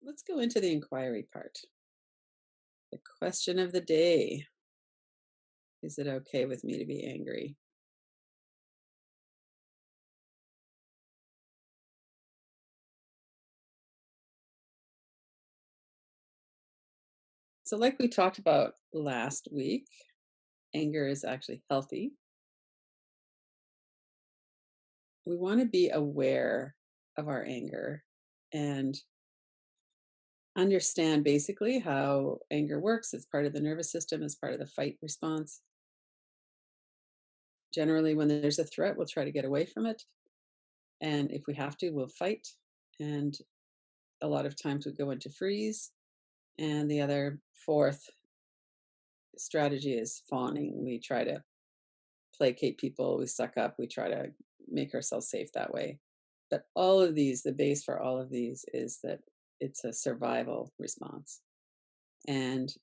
Let's go into the inquiry part. The question of the day. Is it okay with me to be angry? So, like we talked about last week, anger is actually healthy. We want to be aware of our anger and understand basically how anger works. It's part of the nervous system, it's part of the fight response. Generally, when there's a threat, we'll try to get away from it. And if we have to, we'll fight. And a lot of times we go into freeze. And the other fourth strategy is fawning. We try to placate people, we suck up, we try to make ourselves safe that way. But all of these, the base for all of these is that it's a survival response. And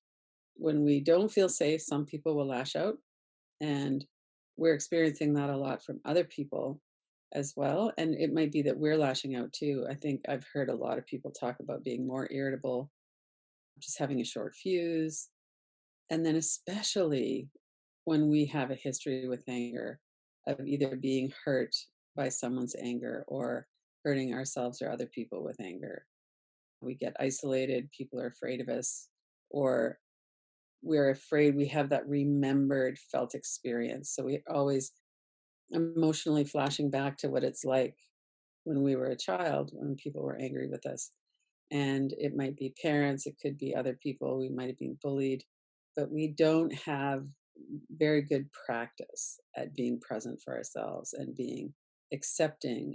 when we don't feel safe, some people will lash out. And we're experiencing that a lot from other people as well. And it might be that we're lashing out too. I think I've heard a lot of people talk about being more irritable, just having a short fuse. And then, especially when we have a history with anger, of either being hurt by someone's anger or hurting ourselves or other people with anger. We get isolated, people are afraid of us, or we're afraid we have that remembered felt experience. So we're always emotionally flashing back to what it's like when we were a child, when people were angry with us. And it might be parents, it could be other people, we might have been bullied, but we don't have very good practice at being present for ourselves and being accepting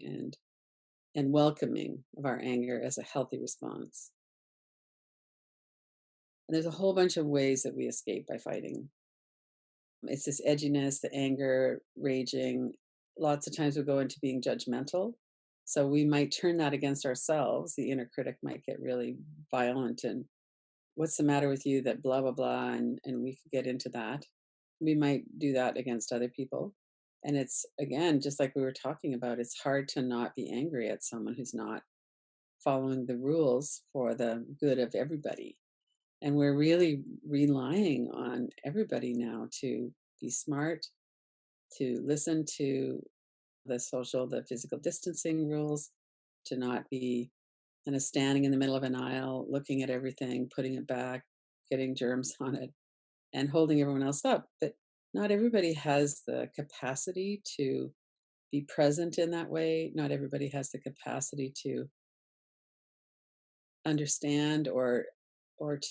and welcoming of our anger as a healthy response. And there's a whole bunch of ways that we escape by fighting. It's this edginess, the anger, raging. Lots of times we go into being judgmental. So we might turn that against ourselves. The inner critic might get really violent and what's the matter with you that blah blah blah, and we could get into that. We might do that against other people. And it's again, just like we were talking about, it's hard to not be angry at someone who's not following the rules for the good of everybody. And we're really relying on everybody now to be smart, to listen to the physical distancing rules, to not be kind of standing in the middle of an aisle, looking at everything, putting it back, getting germs on it, and holding everyone else up. But not everybody has the capacity to be present in that way. Not everybody has the capacity to understand or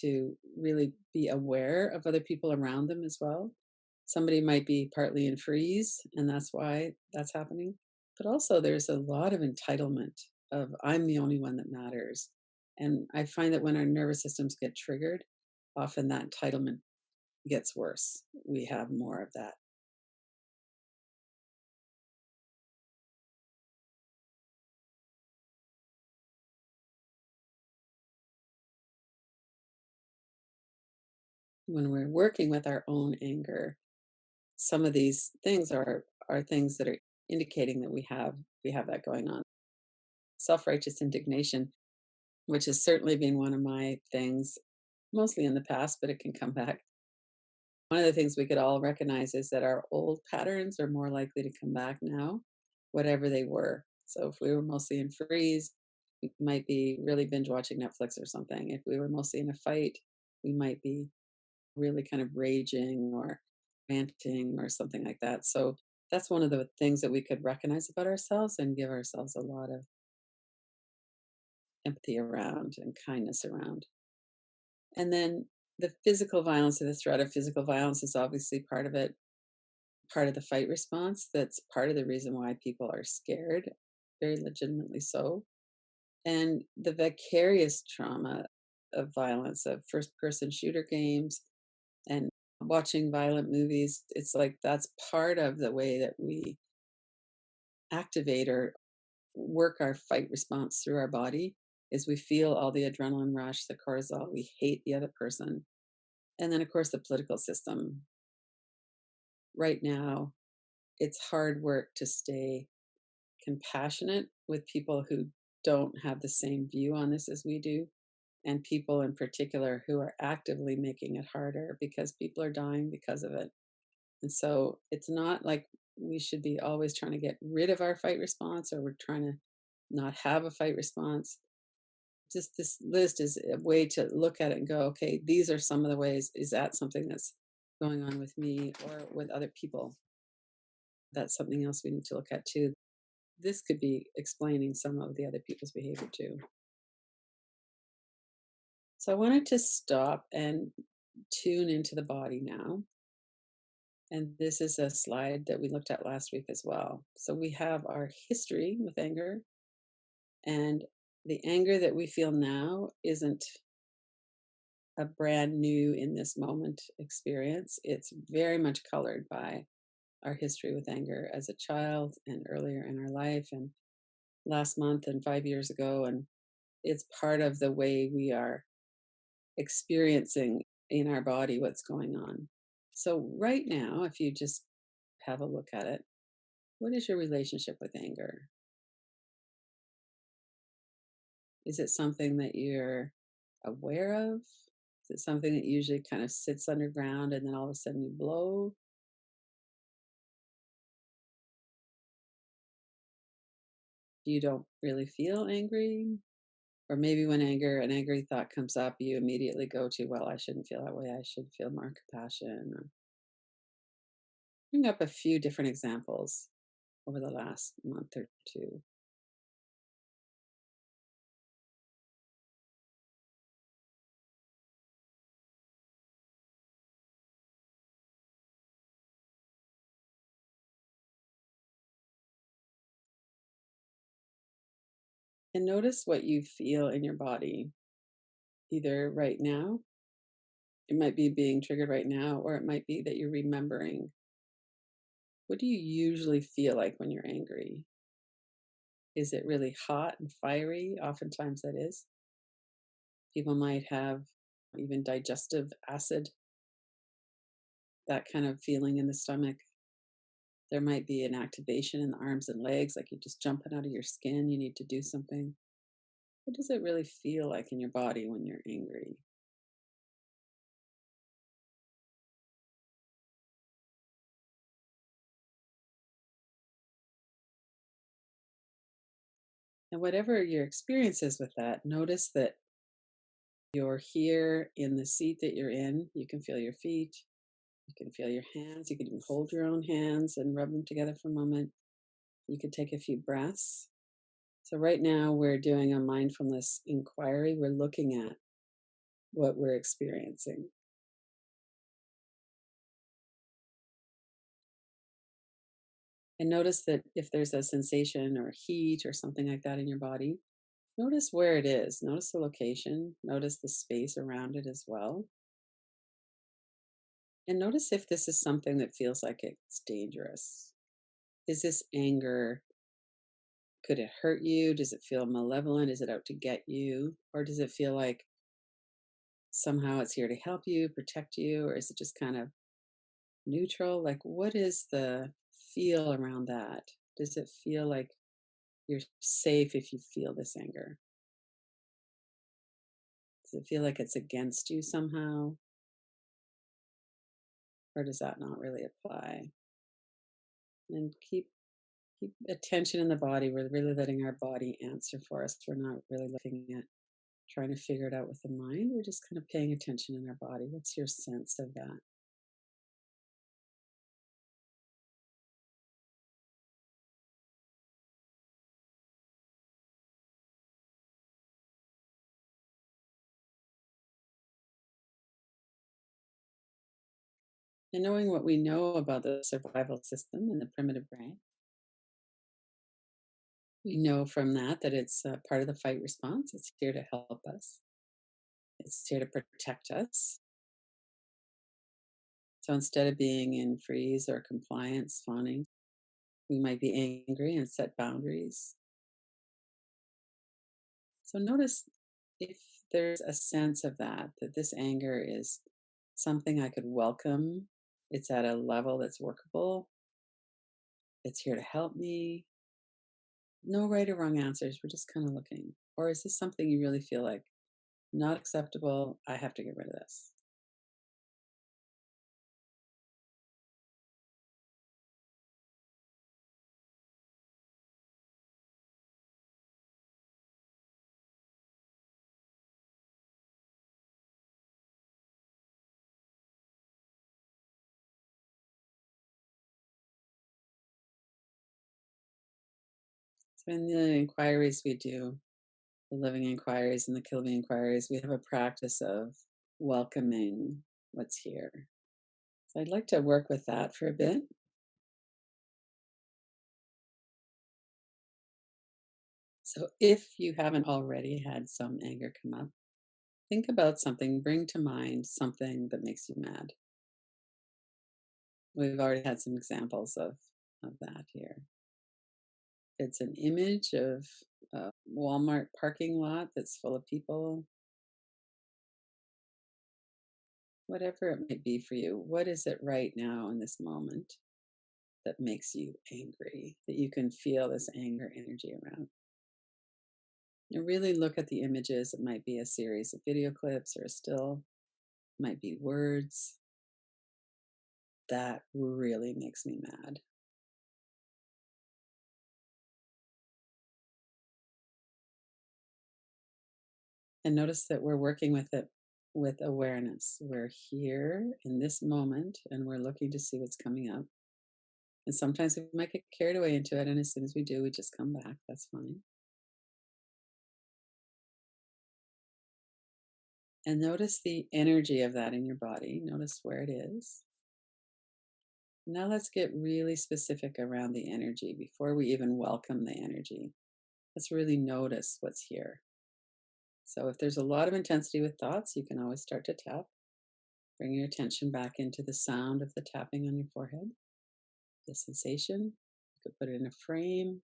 to really be aware of other people around them as well. Somebody might be partly in freeze, and that's why that's happening. But also, there's a lot of entitlement of I'm the only one that matters. And I find that when our nervous systems get triggered, often that entitlement gets worse. We have more of that. When we're working with our own anger, some of these things are things that are indicating that we have that going on. Self-righteous indignation, which has certainly been one of my things, mostly in the past, but it can come back. One of the things we could all recognize is that our old patterns are more likely to come back now, whatever they were. So if we were mostly in freeze, we might be really binge watching Netflix or something. If we were mostly in a fight, we might be really kind of raging or ranting or something like that. So that's one of the things that we could recognize about ourselves and give ourselves a lot of empathy around and kindness around. And then the physical violence or the threat of physical violence is obviously part of it, part of the fight response. That's part of the reason why people are scared, very legitimately so. And the vicarious trauma of violence, of first person shooter games and watching violent movies, it's like that's part of the way that we activate or work our fight response through our body is we feel all the adrenaline rush, the cortisol, we hate the other person. And then, of course, the political system. Right now, it's hard work to stay compassionate with people who don't have the same view on this as we do. and people in particular who are actively making it harder because people are dying because of it. And so it's not like we should be always trying to get rid of our fight response or we're trying to not have a fight response. Just this list is a way to look at it and go, okay, these are some of the ways. Is that something that's going on with me or with other people? That's something else we need to look at too. This could be explaining some of the other people's behavior too. So I wanted to stop and tune into the body now. And this is a slide that we looked at last week as well. So we have our history with anger, and the anger that we feel now isn't a brand new in this moment experience. It's very much colored by our history with anger as a child and earlier in our life and last month and 5 years ago. And it's part of the way we are experiencing in our body what's going on. So, right now, if you just have a look at it, what is your relationship with anger? Is it something that you're aware of? Is it something that usually kind of sits underground and then all of a sudden you blow? You don't really feel angry? Or maybe when an angry thought comes up, you immediately go to, well, I shouldn't feel that way. I should feel more compassion. Or bring up a few different examples over the last month or two. And notice what you feel in your body, either right now, it might be being triggered right now, or it might be that you're remembering. What do you usually feel like when you're angry? Is it really hot and fiery? Oftentimes that is. People might have even digestive acid, that kind of feeling in the stomach. There might be an activation in the arms and legs, like you're just jumping out of your skin. You need to do something. What does it really feel like in your body when you're angry? And whatever your experience is with that, notice that you're here in the seat that you're in. You can feel your feet. You can feel your hands. You can even hold your own hands and rub them together for a moment. You can take a few breaths. So, right now, we're doing a mindfulness inquiry. We're looking at what we're experiencing. And notice that if there's a sensation or heat or something like that in your body, notice where it is. Notice the location. Notice the space around it as well. And notice if this is something that feels like it's dangerous. Is this anger? Could it hurt you? Does it feel malevolent? Is it out to get you? Or does it feel like somehow it's here to help you, protect you? Or is it just kind of neutral? Like, what is the feel around that? Does it feel like you're safe if you feel this anger? Does it feel like it's against you somehow? Or does that not really apply? And keep attention in the body. We're really letting our body answer for us. We're not really looking at trying to figure it out with the mind. We're just kind of paying attention in our body. What's your sense of that? And knowing what we know about the survival system and the primitive brain, we know from that that it's part of the fight response. It's here to help us, it's here to protect us. So instead of being in freeze or compliance, fawning, we might be angry and set boundaries. So notice if there's a sense of that, that this anger is something I could welcome. It's at a level that's workable. It's here to help me. No right or wrong answers. We're just kind of looking. Or is this something you really feel like Not acceptable. I have to get rid of this. So in the inquiries we do, the living inquiries and the killing inquiries, we have a practice of welcoming what's here. So I'd like to work with that for a bit. So if you haven't already had some anger come up, think about something, bring to mind something that makes you mad. We've already had some examples of that here. It's an image of a Walmart parking lot that's full of people, whatever it might be for you. What is it right now in this moment that makes you angry, that you can feel this anger energy around? And really look at the images. It might be a series of video clips or a still, it might be words. That really makes me mad. And notice that we're working with it with awareness. We're here in this moment and we're looking to see what's coming up. And sometimes we might get carried away into it. And as soon as we do, we just come back. That's fine. And notice the energy of that in your body. Notice where it is. Now let's get really specific around the energy before we even welcome the energy. Let's really notice what's here. So if there's a lot of intensity with thoughts, you can always start to tap. Bring your attention back into the sound of the tapping on your forehead, the sensation. You could put it in a frame,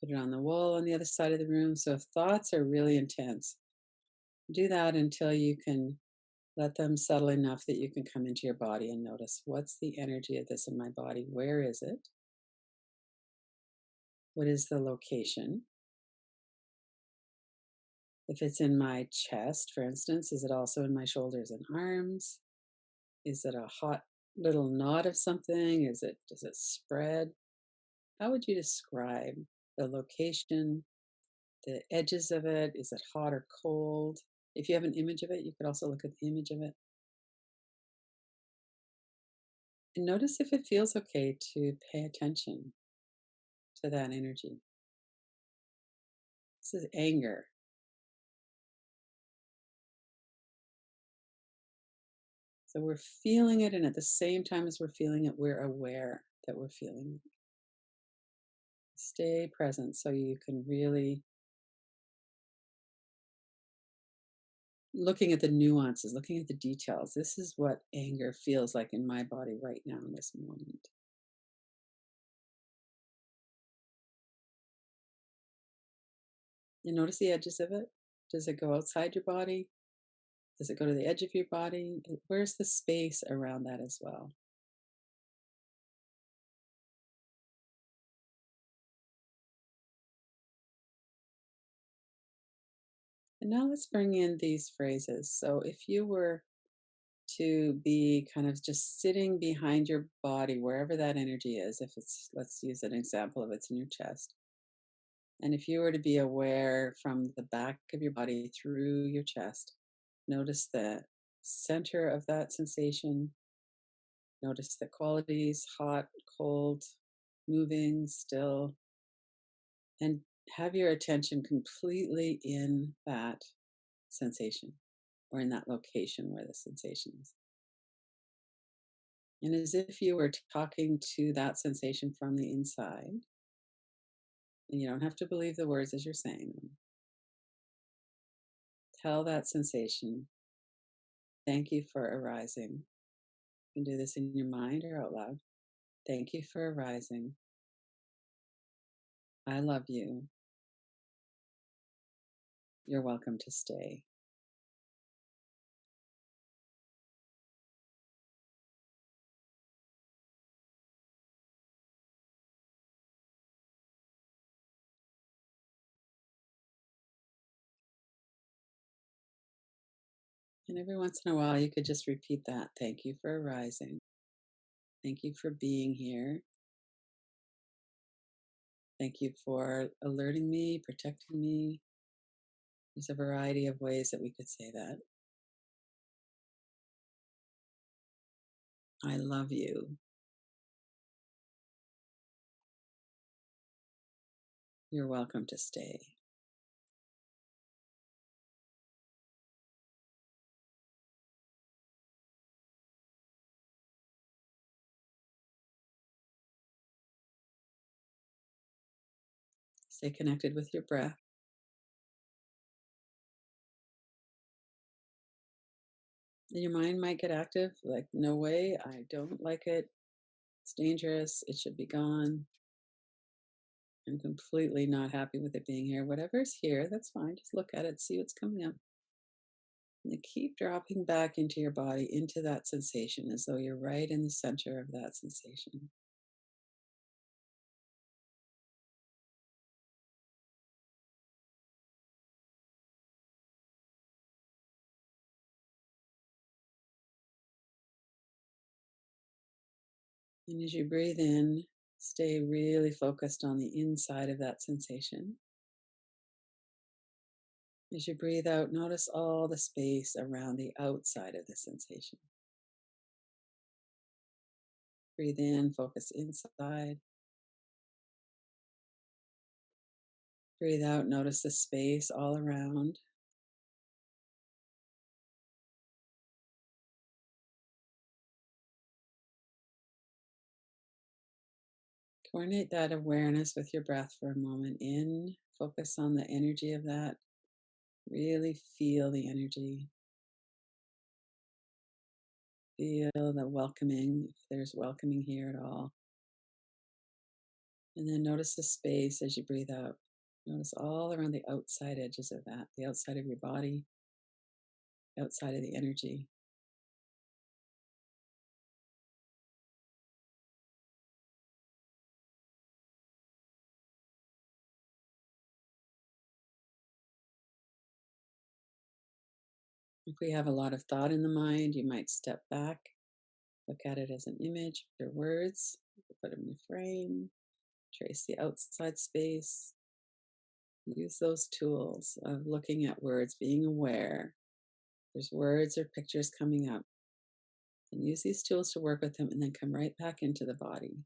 put it on the wall on the other side of the room. So if thoughts are really intense, do that until you can let them settle enough that you can come into your body and notice what's the energy of this in my body? Where is it? What is the location? If it's in my chest, for instance, is it also in my shoulders and arms? Is it a hot little knot of something? Does it spread? How would you describe the location, the edges of it? Is it hot or cold? If you have an image of it, you could also look at the image of it. And notice if it feels okay to pay attention to that energy. This is anger. So we're feeling it, and at the same time as we're feeling it, we're aware that we're feeling it. Stay present so you can really looking at the nuances, looking at the details. This is what anger feels like in my body right now in this moment. You notice the edges of it. Does it go outside your body? Does it go to the edge of your body? Where's the space around that as well? And now let's bring in these phrases. So if you were to be kind of just sitting behind your body, wherever that energy is, if it's, let's use an example of it's in your chest. And if you were to be aware from the back of your body through your chest, notice the center of that sensation. Notice the qualities hot, cold, moving, still, and have your attention completely in that sensation or in that location where the sensation is. And as if you were talking to that sensation from the inside, and you don't have to believe the words as you're saying them, tell that sensation, thank you for arising. You can do this in your mind or out loud. Thank you for arising. I love you. You're welcome to stay. And every once in a while, you could just repeat that. Thank you for arising. Thank you for being here. Thank you for alerting me, protecting me. There's a variety of ways that we could say that. I love you. You're welcome to stay. Stay connected with your breath. Your mind might get active, like, no way, I don't like it. It's dangerous. It should be gone. I'm completely not happy with it being here. Whatever's here, that's fine. Just look at it, see what's coming up. And then keep dropping back into your body, into that sensation, as though you're right in the center of that sensation. And as you breathe in, stay really focused on the inside of that sensation. As you breathe out, notice all the space around the outside of the sensation. Breathe in, focus inside. Breathe out, notice the space all around. Coordinate that awareness with your breath for a moment. In, focus on the energy of that. Really feel the energy. Feel the welcoming, if there's welcoming here at all. And then notice the space as you breathe out. Notice all around the outside edges of that, the outside of your body, outside of the energy. If we have a lot of thought in the mind, you might step back, look at it as an image or words, put them in a frame, trace the outside space. Use those tools of looking at words, being aware. There's words or pictures coming up. And use these tools to work with them and then come right back into the body.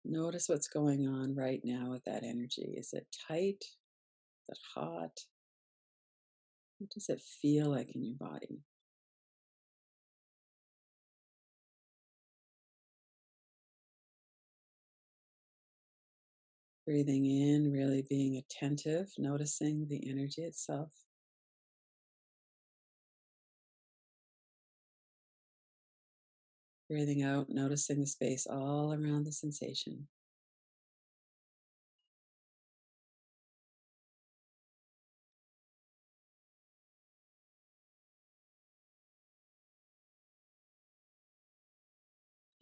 Notice what's going on right now with that energy. Is it tight? Is it hot? What does it feel like in your body? Breathing in, really being attentive, noticing the energy itself. Breathing out, noticing the space all around the sensation.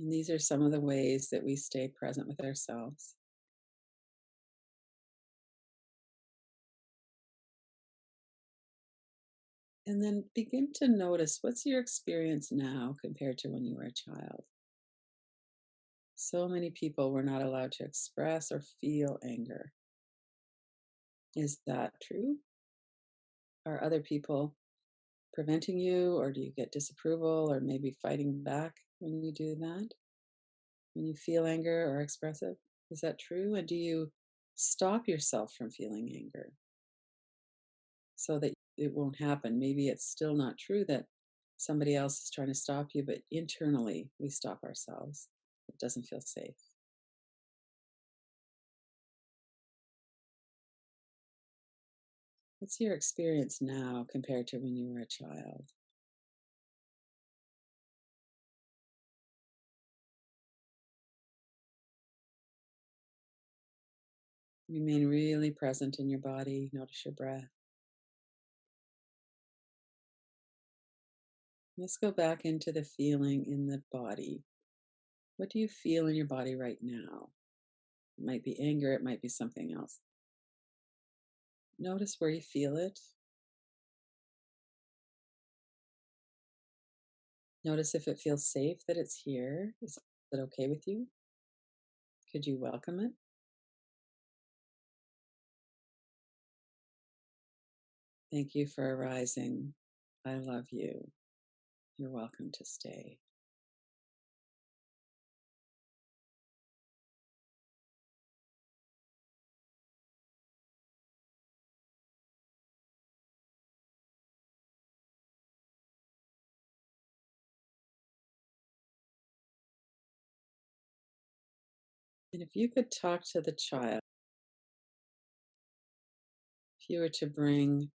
And these are some of the ways that we stay present with ourselves. And then begin to notice, what's your experience now compared to when you were a child? So many people were not allowed to express or feel anger. Is that true? Are other people preventing you, or do you get disapproval or maybe fighting back when you do that? When you feel anger or expressive? Is that true? And do you stop yourself from feeling anger so that it won't happen? Maybe it's still not true that somebody else is trying to stop you, but internally we stop ourselves. It doesn't feel safe. What's your experience now compared to when you were a child? Remain really present in your body. Notice your breath. Let's go back into the feeling in the body. What do you feel in your body right now? It might be anger, it might be something else. Notice where you feel it. Notice if it feels safe that it's here. Is it okay with you? Could you welcome it? Thank you for arising. I love you. You're welcome to stay. And if you could talk to the child, if you were to bring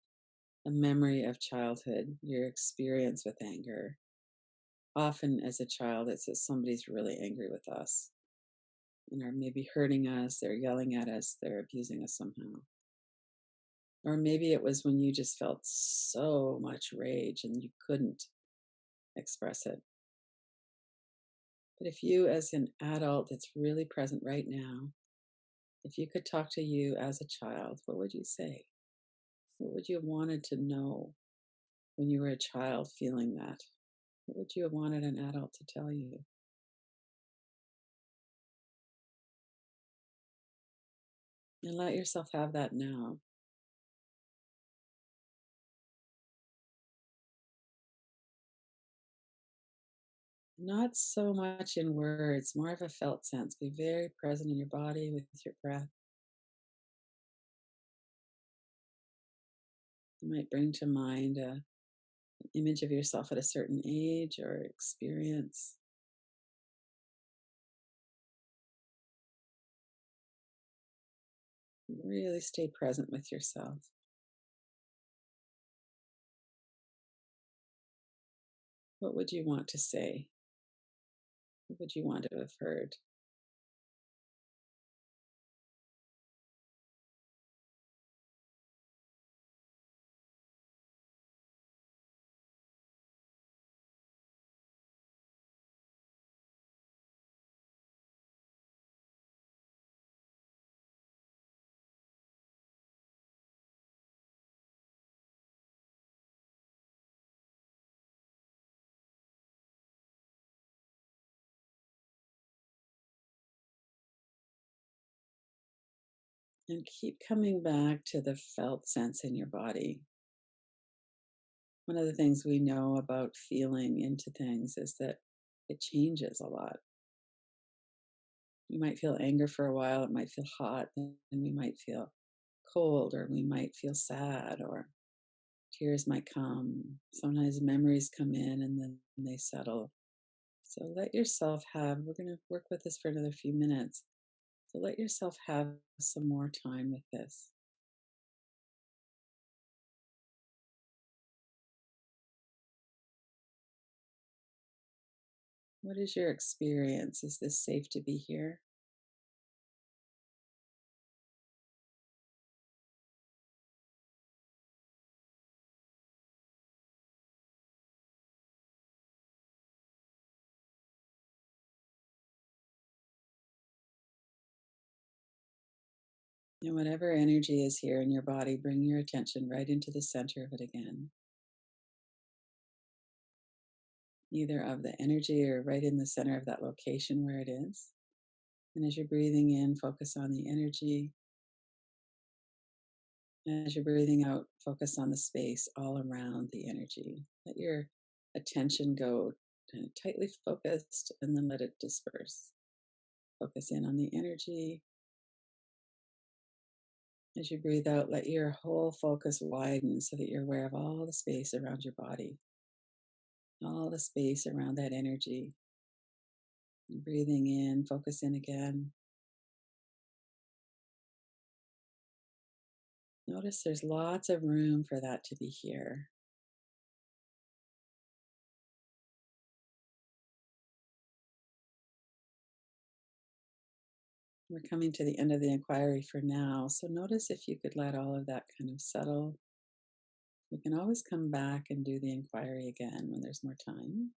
a memory of childhood, your experience with anger, often as a child, it's that somebody's really angry with us and are maybe hurting us, they're yelling at us, they're abusing us somehow. Or maybe it was when you just felt so much rage and you couldn't express it. But if you, as an adult that's really present right now, if you could talk to you as a child, what would you say? What would you have wanted to know when you were a child feeling that? What would you have wanted an adult to tell you? And let yourself have that now. Not so much in words, more of a felt sense. Be very present in your body with your breath. You might bring to mind an image of yourself at a certain age or experience. Really stay present with yourself. What would you want to say? What would you want to have heard? And keep coming back to the felt sense in your body. One of the things we know about feeling into things is that it changes a lot. We might feel anger for a while, it might feel hot, and we might feel cold, or we might feel sad, or tears might come. Sometimes memories come in and then they settle. So let yourself have, we're going to work with this for another few minutes. So let yourself have some more time with this. What is your experience? Is this safe to be here? And whatever energy is here in your body, bring your attention right into the center of it again, either of the energy or right in the center of that location where it is. And as you're breathing in, focus on the energy. And as you're breathing out, focus on the space all around the energy. Let your attention go kind of tightly focused and then let it disperse. Focus in on the energy. As you breathe out, let your whole focus widen so that you're aware of all the space around your body, all the space around that energy. And breathing in, focus in again. Notice there's lots of room for that to be here. We're coming to the end of the inquiry for now, so notice if you could let all of that kind of settle. We can always come back and do the inquiry again when there's more time.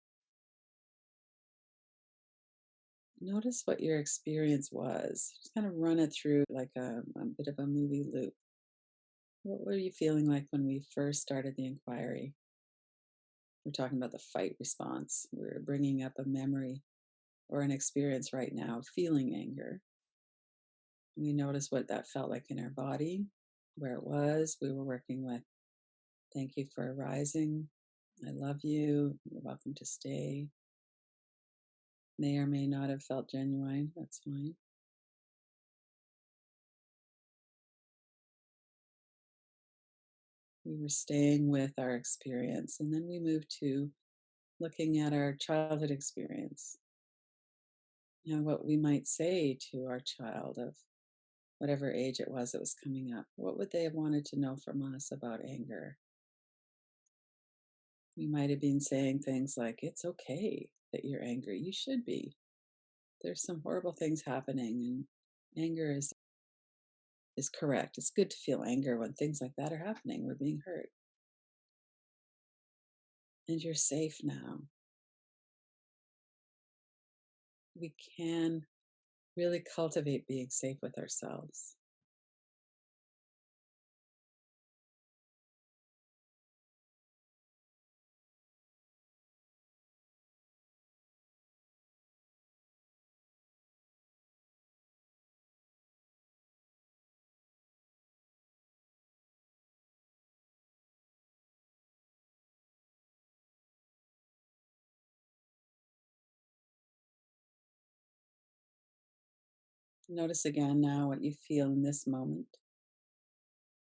Notice what your experience was. Just kind of run it through like a bit of a movie loop. What were you feeling like when we first started the inquiry? We're talking about the fight response. We're bringing up a memory or an experience right now, feeling anger. We notice what that felt like in our body, where it was. We were working with, thank you for arising. I love you. You're welcome to stay. May or may not have felt genuine. That's fine. We were staying with our experience. And then we moved to looking at our childhood experience. What we might say to our child of whatever age it was that was coming up. What would they have wanted to know from us about anger? We might have been saying things like, it's okay that you're angry. You should be. There's some horrible things happening, and anger is correct. It's good to feel anger when things like that are happening. We're being hurt. And you're safe now. We can really cultivate being safe with ourselves. Notice again now what you feel in this moment.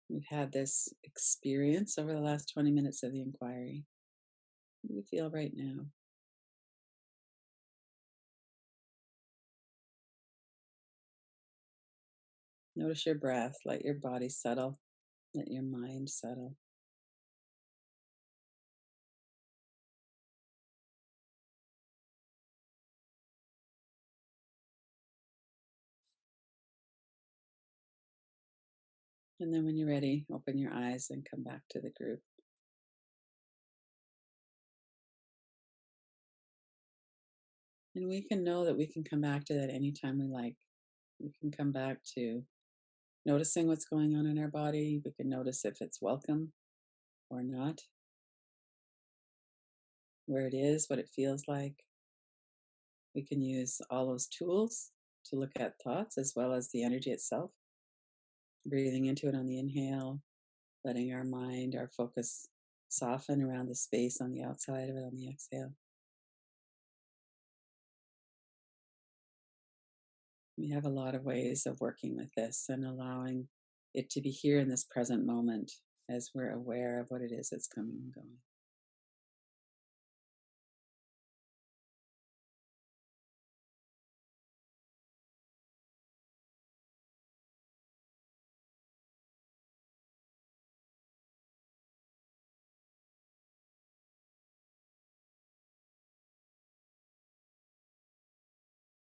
We've had this experience over the last 20 minutes of the inquiry. What do you feel right now? Notice your breath. Let your body settle. Let your mind settle. And then when you're ready, open your eyes and come back to the group. And we can know that we can come back to that anytime we like. We can come back to noticing what's going on in our body. We can notice if it's welcome or not, where it is, what it feels like. We can use all those tools to look at thoughts as well as the energy itself. Breathing into it on the inhale, letting our mind, our focus soften around the space on the outside of it on the exhale. We have a lot of ways of working with this and allowing it to be here in this present moment as we're aware of what it is that's coming and going.